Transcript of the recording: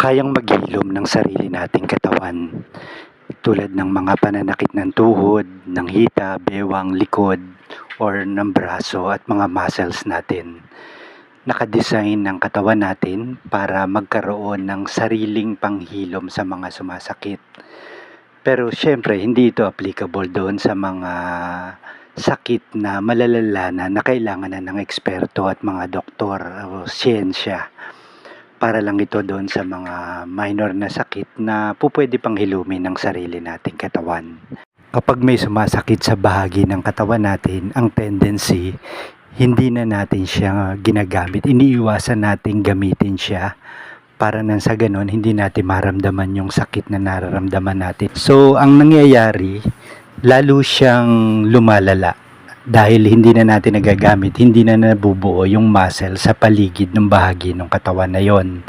kayang maghilom ng sarili nating katawan. Tulad ng mga pananakit ng tuhod, ng hita, bewang, likod, or ng braso at mga muscles natin. Nakadesign ng katawan natin para magkaroon ng sariling panghilom sa mga sumasakit. Pero syempre, hindi ito applicable doon sa mga sakit na malalala na kailangan na ng eksperto at mga doktor o siyensya. Para lang ito doon sa mga minor na sakit na pupwede pang hilumin ng sarili nating katawan. Kapag may sumasakit sa bahagi ng katawan natin, ang tendency, hindi na natin siya ginagamit. Iniiwasan natin gamitin siya para nang sa ganon, hindi natin maramdaman yung sakit na nararamdaman natin. So, ang nangyayari, lalo siyang lumalala dahil hindi na natin nagagamit, hindi na nabubuo yung muscle sa paligid ng bahagi ng katawan na yon.